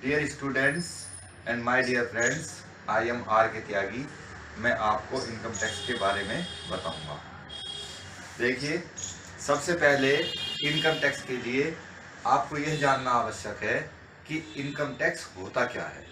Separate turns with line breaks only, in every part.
Dear students and my dear friends, I am R K Tyagi. मैं आपको income tax के बारे में बताऊंगा। देखिए, सबसे पहले इनकम टैक्स के लिए आपको यह जानना आवश्यक है कि इनकम टैक्स होता क्या है।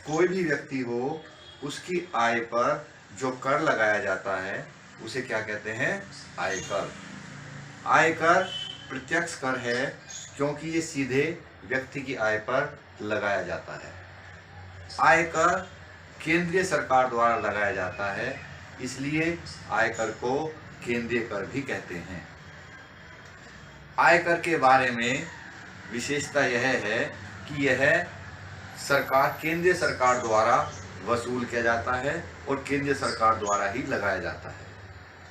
कोई भी व्यक्ति हो, उसकी आय पर जो कर लगाया जाता है उसे क्या कहते हैं? आयकर। आयकर प्रत्यक्ष कर है, क्योंकि ये सीधे व्यक्ति की आय पर लगाया जाता है। आयकर केंद्रीय सरकार द्वारा लगाया जाता है, इसलिए आयकर को केंद्रीय कर भी कहते हैं। आयकर के बारे में विशेषता यह है कि यह केंद्रीय सरकार द्वारा वसूल किया जाता है और केंद्रीय सरकार द्वारा ही लगाया जाता है।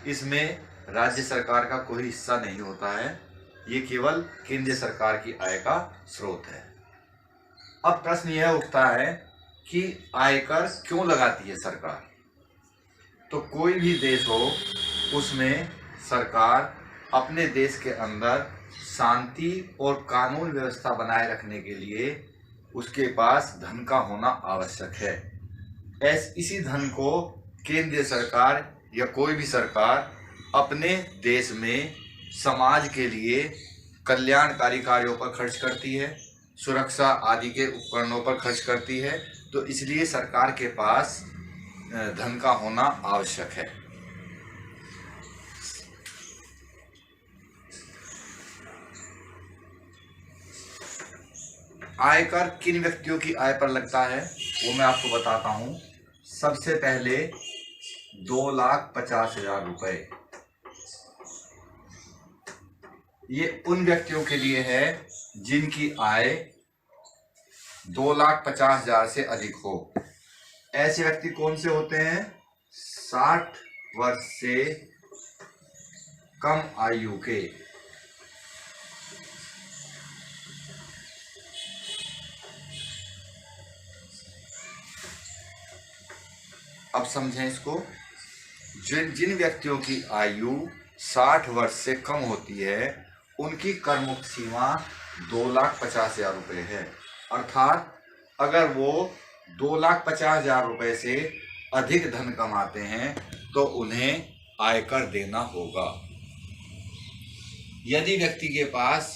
इसमें राज्य सरकार का कोई हिस्सा नहीं होता है, ये केवल केंद्रीय सरकार की आय का स्रोत है। अब प्रश्न यह उठता है कि आयकर क्यों लगाती है सरकार? तो कोई भी देश हो, उसमें सरकार अपने देश के अंदर शांति और कानून व्यवस्था बनाए रखने के लिए उसके पास धन का होना आवश्यक है। इसी धन को केंद्रीय सरकार या कोई भी सरकार अपने देश में समाज के लिए कल्याणकारी कार्यों पर खर्च करती है, सुरक्षा आदि के उपकरणों पर खर्च करती है। तो इसलिए सरकार के पास धन का होना आवश्यक है। आयकर किन व्यक्तियों की आय पर लगता है वो मैं आपको बताता हूँ। सबसे पहले 2,50,000 रुपए, ये उन व्यक्तियों के लिए है जिनकी आय 2,50,000 से अधिक हो। ऐसे व्यक्ति कौन से होते हैं? 60 वर्ष से कम आयु के। अब समझें इसको। जिन व्यक्तियों की आयु 60 वर्ष से कम होती है, उनकी कर मुक्त सीमा 2,50,000 रुपये है। अर्थात अगर वो 2,50,000 रुपये से अधिक धन कमाते हैं तो उन्हें आयकर देना होगा। यदि व्यक्ति के पास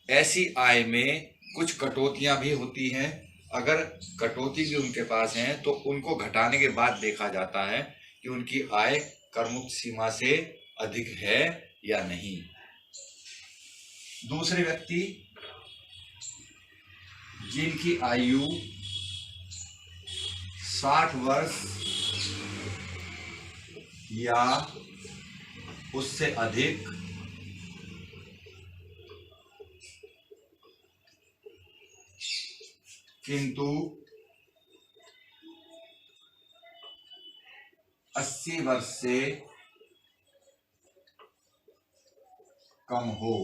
ऐसी आय में कुछ कटौतियां भी होती हैं, अगर कटौती भी उनके पास है तो उनको घटाने के बाद देखा जाता है कि उनकी आय कर मुक्त सीमा से अधिक है या नहीं। दूसरे व्यक्ति जिनकी आयु 60 वर्ष या उससे अधिक किंतु 80 वर्ष से कम हो,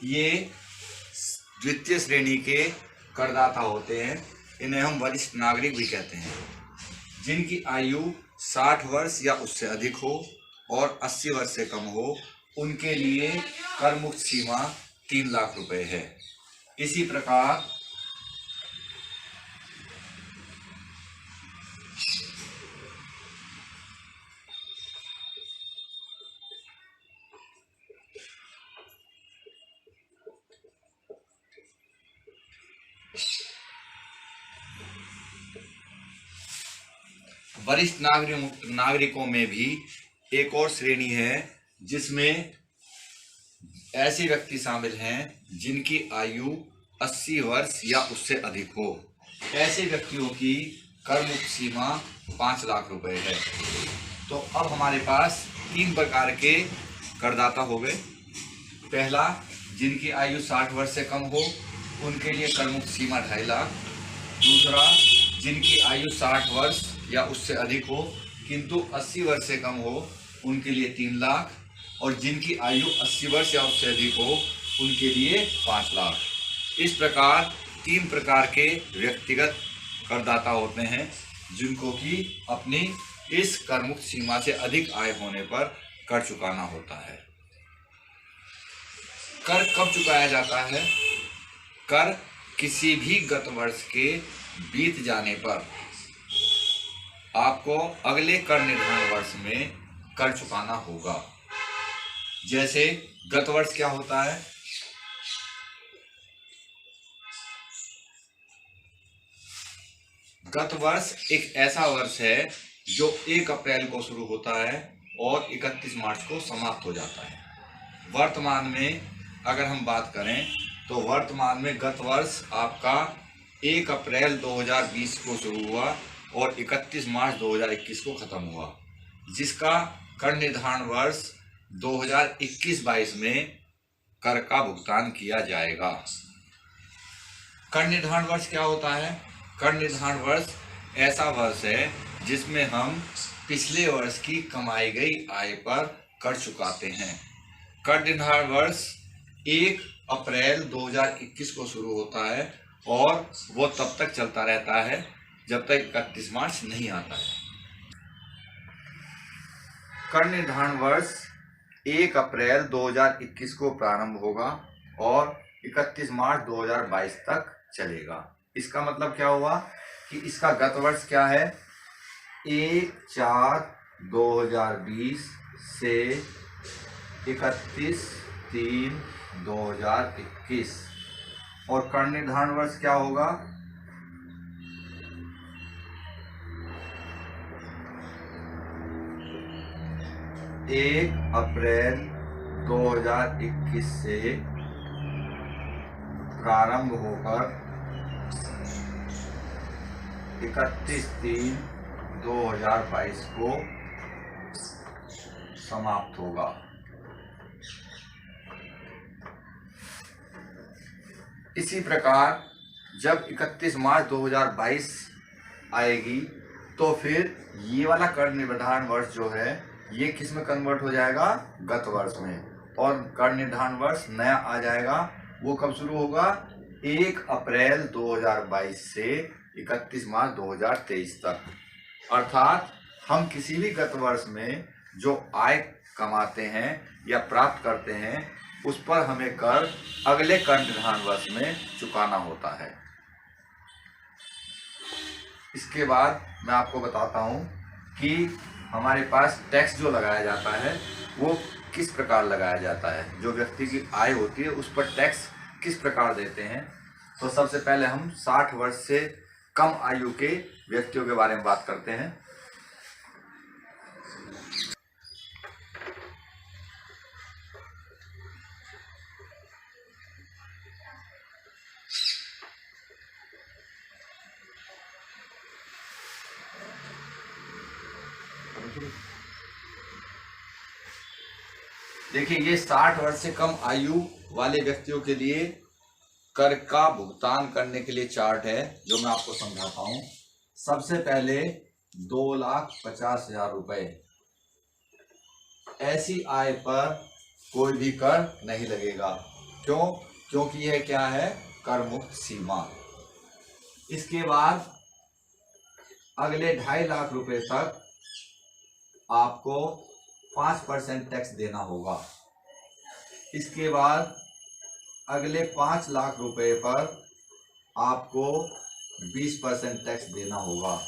ये द्वितीय श्रेणी के करदाता होते हैं। इन्हें हम वरिष्ठ नागरिक भी कहते हैं। जिनकी आयु 60 वर्ष या उससे अधिक हो और 80 वर्ष से कम हो, उनके लिए कर मुक्त सीमा 3 लाख रुपए है। इसी प्रकार वरिष्ठ नागरिकों में भी एक और श्रेणी है, जिसमें ऐसे व्यक्ति शामिल हैं जिनकी आयु 80 वर्ष या उससे अधिक हो। ऐसे व्यक्तियों की कर मुक्त सीमा 5 लाख रुपए है। तो अब हमारे पास 3 प्रकार के करदाता हो गए। पहला, जिनकी आयु 60 वर्ष से कम हो, उनके लिए कर मुक्त सीमा 2.5 लाख। दूसरा, जिनकी आयु 60 वर्ष या उससे अधिक हो किंतु 80 वर्ष से कम हो, उनके लिए 3 लाख। और जिनकी आयु 80 वर्ष या उससे अधिक हो, उनके लिए 5 लाख। इस प्रकार 3 प्रकार के व्यक्तिगत करदाता होते हैं, जिनको कि अपनी इस कर मुक्त सीमा से अधिक आय होने पर कर चुकाना होता है। कर कब चुकाया जाता है? कर किसी भी गत वर्ष के बीत जाने पर आपको अगले कर निर्धारण वर्ष में कर चुकाना होगा। जैसे गत वर्ष क्या होता है? गत वर्ष एक ऐसा वर्ष है जो 1 अप्रैल को शुरू होता है और 31 मार्च को समाप्त हो जाता है। वर्तमान में अगर हम बात करें तो वर्तमान में गत वर्ष आपका 1 अप्रैल 2020 को शुरू हुआ और 31 मार्च 2021 को खत्म हुआ, जिसका कर निर्धारण वर्ष 2021-22 में कर का भुगतान किया जाएगा। कर निर्धारण वर्ष क्या होता है? कर निर्धारण वर्ष ऐसा वर्ष है जिसमें हम पिछले वर्ष की कमाई गई आय पर कर चुकाते हैं। कर निर्धारण वर्ष 1 अप्रैल 2021 को शुरू होता है और वो तब तक चलता रहता है जब तक 31 मार्च नहीं आता है। कर निर्धारण वर्ष 1 अप्रैल 2021 को प्रारंभ होगा और 31 मार्च 2022 तक चलेगा। इसका मतलब क्या हुआ कि इसका गत वर्ष क्या है? 1/4/2020 से 31/3/2021 और कर निर्धारण वर्ष क्या होगा? 1 अप्रैल 2021 से प्रारंभ होकर 31/3/2022 को समाप्त होगा। इसी प्रकार जब 31 मार्च 2022 आएगी तो फिर ये वाला कर निर्धारण वर्ष जो है ये किस में कन्वर्ट हो जाएगा? गत वर्ष में। और कर निर्धारण वर्ष नया आ जाएगा। वो कब शुरू होगा? 1 अप्रैल 2022 से 31 मार्च 2023 तक। अर्थात हम किसी भी गत वर्ष में जो आय कमाते हैं या प्राप्त करते हैं उस पर हमें कर अगले कर निर्धारण वर्ष में चुकाना होता है। इसके बाद मैं आपको बताता हूं कि हमारे पास टैक्स जो लगाया जाता है वो किस प्रकार लगाया जाता है। जो व्यक्ति की आय होती है उस पर टैक्स किस प्रकार देते हैं। तो सबसे पहले हम 60 वर्ष से कम आयु के व्यक्तियों के बारे में बात करते हैं। देखिए, ये 60 वर्ष से कम आयु वाले व्यक्तियों के लिए कर का भुगतान करने के लिए चार्ट है जो मैं आपको समझाता हूं। सबसे पहले 2,50,000 रुपए ऐसी आय पर कोई भी कर नहीं लगेगा। क्यों? क्योंकि यह क्या है? कर मुक्त सीमा। इसके बाद अगले 2.5 लाख रुपए तक आपको 5% टैक्स देना होगा। इसके बाद अगले 5 लाख रुपए पर आपको 20% टैक्स देना होगा।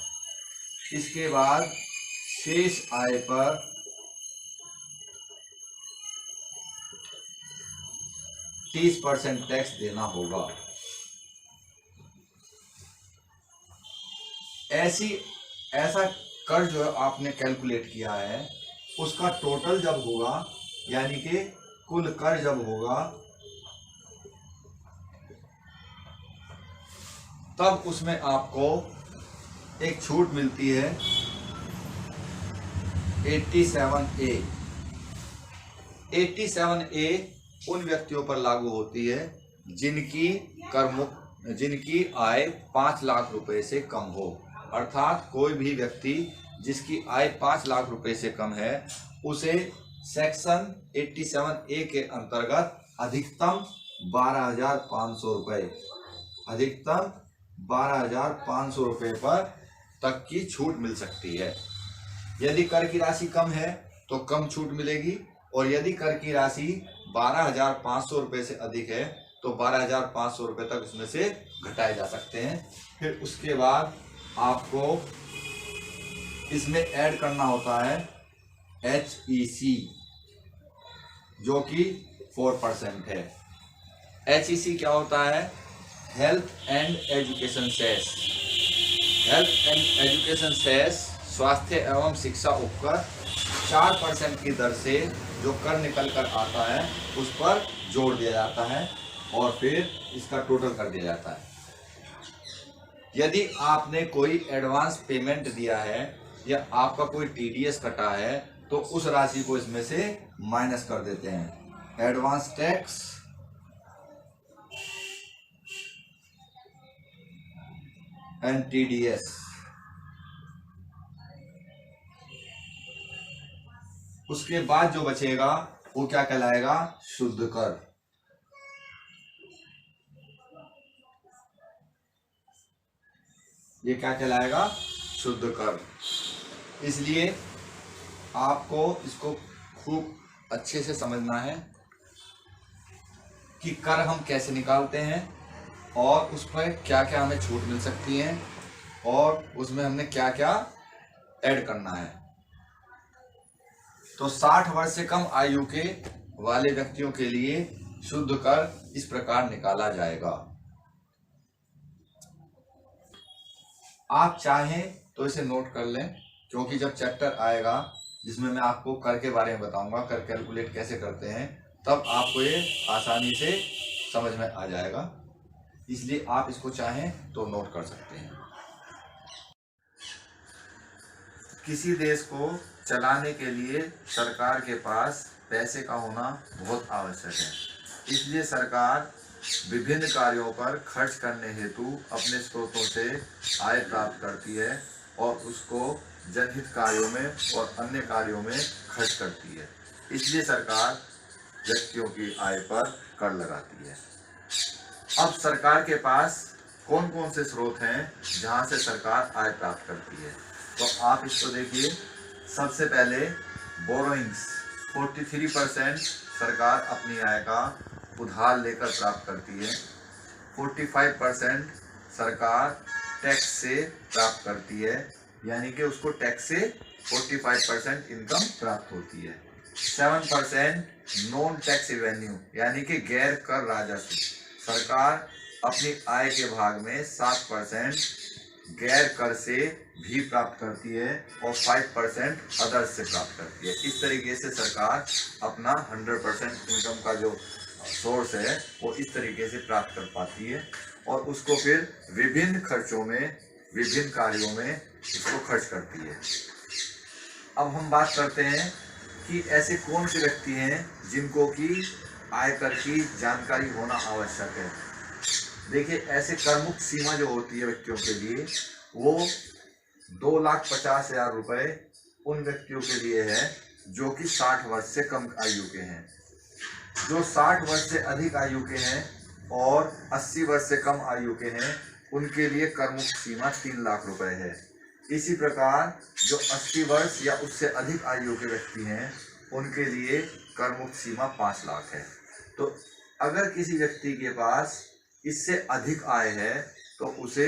इसके बाद शेष आय पर 30% टैक्स देना होगा। ऐसा कर जो आपने कैलकुलेट किया है उसका टोटल जब होगा, यानी कि कुल कर जब होगा, तब उसमें आपको एक छूट मिलती है 87A। 87A उन व्यक्तियों पर लागू होती है जिनकी आय 5 लाख रुपए से कम हो। अर्थात कोई भी व्यक्ति जिसकी आय 5 लाख रुपए से कम है उसे सेक्शन 87A के अंतर्गत अधिकतम 12,500 रुपए, अधिकतम 12,500 रुपए पर तक की छूट मिल सकती है। यदि कर की राशि कम है तो कम छूट मिलेगी, और यदि कर की राशि 12,500 रुपये से अधिक है तो 12,500 रुपये तक उसमें से घटाए जा सकते हैं। फिर उसके बाद आपको इसमें ऐड करना होता है HEC, जो कि 4% है। HEC क्या होता है? Health and education cess. Health and education cess स्वास्थ्य एवं शिक्षा उपकर 4% की दर से जो कर निकल कर आता है उस पर जोड़ दिया जाता है और फिर इसका टोटल कर दिया जाता है। यदि आपने कोई एडवांस पेमेंट दिया है या आपका कोई TDS कटा है तो उस राशि को इसमें से माइनस कर देते हैं। Advance tax and TDS। उसके बाद जो बचेगा वो क्या कहलाएगा? शुद्ध कर। ये क्या कहलाएगा? शुद्ध कर। इसलिए आपको इसको खूब अच्छे से समझना है कि कर हम कैसे निकालते हैं और उस पर क्या क्या हमें छूट मिल सकती है और उसमें हमने क्या क्या ऐड करना है। तो 60 वर्ष से कम आयु के वाले व्यक्तियों के लिए शुद्ध कर इस प्रकार निकाला जाएगा। आप चाहें तो इसे नोट कर लें, क्योंकि जब चैप्टर आएगा जिसमें मैं आपको कर के बारे में बताऊंगा, कर कैलकुलेट कैसे करते हैं, तब आपको ये आसानी से समझ में आ जाएगा। इसलिए आप इसको चाहें तो नोट कर सकते हैं। किसी देश को चलाने के लिए सरकार के पास पैसे का होना बहुत आवश्यक है। इसलिए सरकार विभिन्न कार्यों पर खर्च करने हेतु अपने स्रोतों से आय प्राप्त करती है और उसको जनहित कार्यों में और अन्य कार्यों में खर्च करती है। इसलिए सरकार व्यक्तियों की आय पर कर लगाती है। अब सरकार के पास कौन कौन से स्रोत हैं जहां से सरकार आय प्राप्त करती है, तो आप इसको देखिए। सबसे पहले बोरोइंग्स, 43% सरकार अपनी आय का उधार लेकर प्राप्त करती है। 45% सरकार टैक्स से प्राप्त करती है, यानी कि उसको टैक्स से 45% इनकम प्राप्त होती है। 7% नॉन टैक्स रेवेन्यू, यानी कि गैर कर राजस्व, सरकार अपनी आय के भाग में 7% गैर कर से भी प्राप्त करती है और 5% अदर्स से प्राप्त करती है। इस तरीके से सरकार अपना 100% इनकम का जो सोर्स है वो इस तरीके से प्राप्त कर पाती है और उसको फिर विभिन्न खर्चों में, विभिन्न कार्यों में इसको खर्च करती है। अब हम बात करते हैं कि ऐसे कौन से व्यक्ति हैं जिनको कि आयकर की जानकारी होना आवश्यक है। देखिए, ऐसे कर मुक्त सीमा जो होती है व्यक्तियों के लिए वो 2,50,000 रुपये उन व्यक्तियों के लिए है जो कि 60 वर्ष से कम आयु के हैं। जो 60 वर्ष से अधिक आयु के हैं और 80 वर्ष से कम आयु के हैं उनके लिए कर मुक्त सीमा 3 लाख रुपए है। इसी प्रकार जो 80 वर्ष या उससे अधिक आयु के व्यक्ति हैं उनके लिए कर मुक्त सीमा 5 लाख है। तो अगर किसी व्यक्ति के पास इससे अधिक आय है तो उसे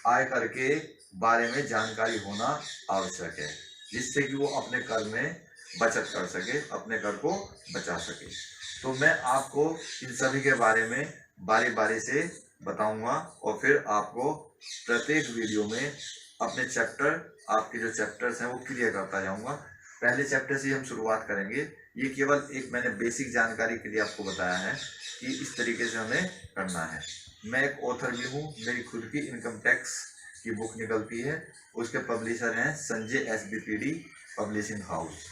आयकर के बारे में जानकारी होना आवश्यक है, जिससे कि वो अपने कर में बचत कर सके, अपने कर को बचा सके। तो मैं आपको इन सभी के बारे में बारी बारी से बताऊंगा और फिर आपको प्रत्येक वीडियो में अपने चैप्टर, आपके जो चैप्टर्स हैं वो क्लियर करता जाऊंगा। पहले चैप्टर से हम शुरुआत करेंगे। ये केवल एक मैंने बेसिक जानकारी के लिए आपको बताया है कि इस तरीके से हमें करना है। मैं एक ऑथर भी हूँ, मेरी खुद की इनकम टैक्स की बुक निकलती है, उसके पब्लिशर हैं संजय SBPD पब्लिशिंग हाउस।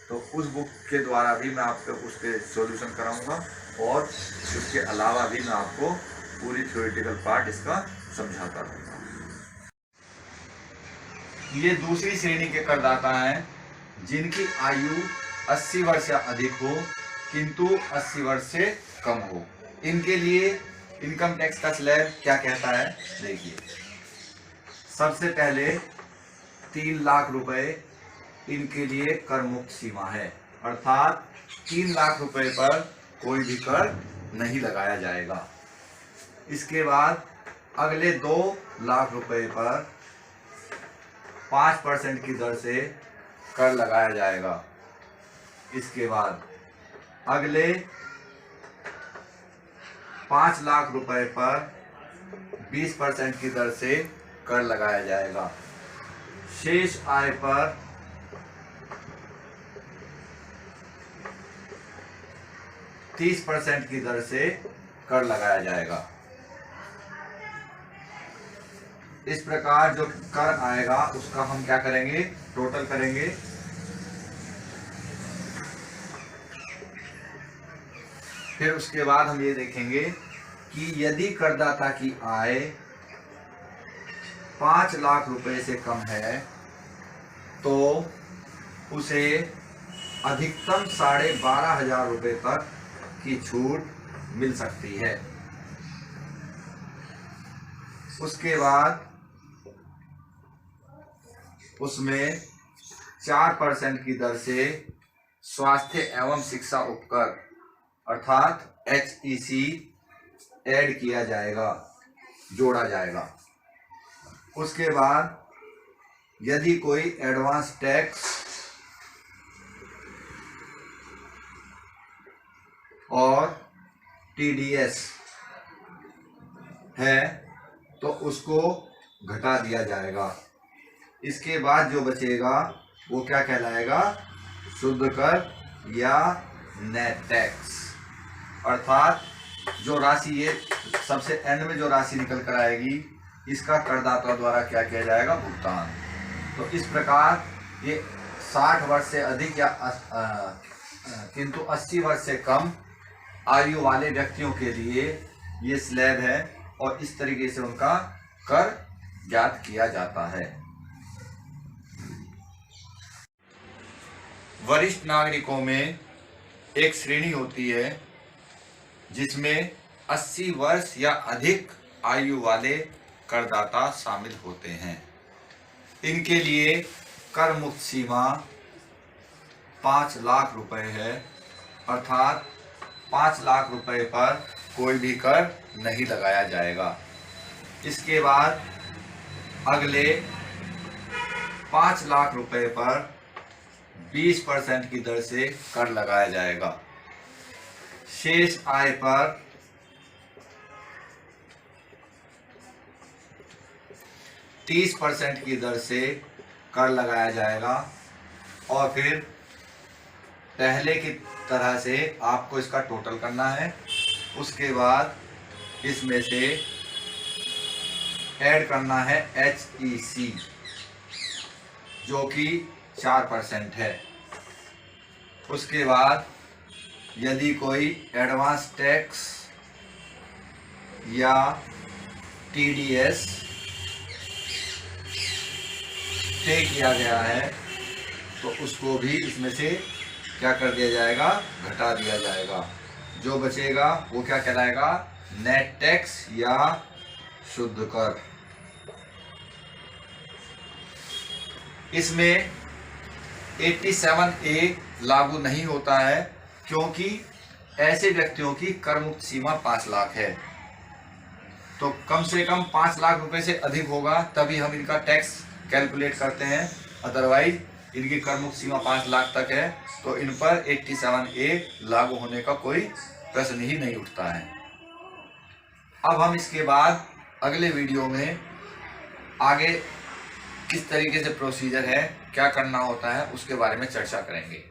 तो उस बुक के द्वारा भी मैं आपको उसके सॉल्यूशन कराऊंगा और उसके अलावा भी मैं आपको पूरी थ्योरेटिकल पार्ट इसका समझाता रहूँगा। ये दूसरी श्रेणी के करदाता हैं जिनकी आयु 80 वर्ष या अधिक हो किंतु 80 वर्ष से कम हो। इनके लिए इनकम टैक्स का स्लैब क्या कहता है, देखिए। सबसे पहले 3 लाख रुपए इनके लिए कर मुक्त सीमा है, अर्थात 3 लाख रुपए पर कोई भी कर नहीं लगाया जाएगा। इसके बाद अगले 2 लाख रुपए पर 5% की दर से कर लगाया जाएगा। इसके बाद अगले 5 लाख रुपए पर 20% की दर से कर लगाया जाएगा। शेष आय पर 30% की दर से कर लगाया जाएगा। इस प्रकार जो कर आएगा उसका हम क्या करेंगे, टोटल करेंगे। फिर उसके बाद हम ये देखेंगे कि यदि करदाता की आय 5 लाख रुपए से कम है तो उसे अधिकतम 12,500 रुपए तक की छूट मिल सकती है। उसके बाद उसमें 4% की दर से स्वास्थ्य एवं शिक्षा उपकर अर्थात HEC ऐड किया जाएगा, जोड़ा जाएगा। उसके बाद यदि कोई एडवांस टैक्स और TDS है तो उसको घटा दिया जाएगा। इसके बाद जो बचेगा वो क्या कहलाएगा, शुद्ध कर या नेट टैक्स, अर्थात जो राशि ये सबसे एंड में जो राशि निकल कर आएगी इसका करदाता द्वारा क्या किया जाएगा, भुगतान। तो इस प्रकार ये 60 वर्ष से अधिक या किंतु 80 वर्ष से कम आयु वाले व्यक्तियों के लिए ये स्लैब है और इस तरीके से उनका कर ज्ञात किया जाता है। वरिष्ठ नागरिकों में एक श्रेणी होती है जिसमें 80 वर्ष या अधिक आयु वाले करदाता शामिल होते हैं। इनके लिए कर मुक्त सीमा 5 लाख रुपए है, अर्थात 5 लाख रुपए पर कोई भी कर नहीं लगाया जाएगा। इसके बाद अगले 5 लाख रुपए पर 20% की दर से कर लगाया जाएगा। शेष आय पर 30% की दर से कर लगाया जाएगा और फिर पहले की तरह से आपको इसका टोटल करना है। उसके बाद इसमें से ऐड करना है HEC जो कि 4% है। उसके बाद यदि कोई एडवांस टैक्स या TDS पे किया गया है तो उसको भी इसमें से क्या कर दिया जाएगा, घटा दिया जाएगा। जो बचेगा वो क्या कहलाएगा, नेट टैक्स या शुद्ध कर। इसमें 87A लागू नहीं होता है क्योंकि ऐसे व्यक्तियों की कर मुक्त सीमा 5 लाख है। तो कम से कम 5 लाख रुपए से अधिक होगा तभी हम इनका टैक्स कैलकुलेट करते हैं, अदरवाइज इनकी कर मुक्त सीमा 5 लाख तक है तो इन पर 87A लागू होने का कोई प्रश्न ही नहीं उठता है। अब हम इसके बाद अगले वीडियो में आगे किस तरीके से प्रोसीजर है, क्या करना होता है, उसके बारे में चर्चा करेंगे।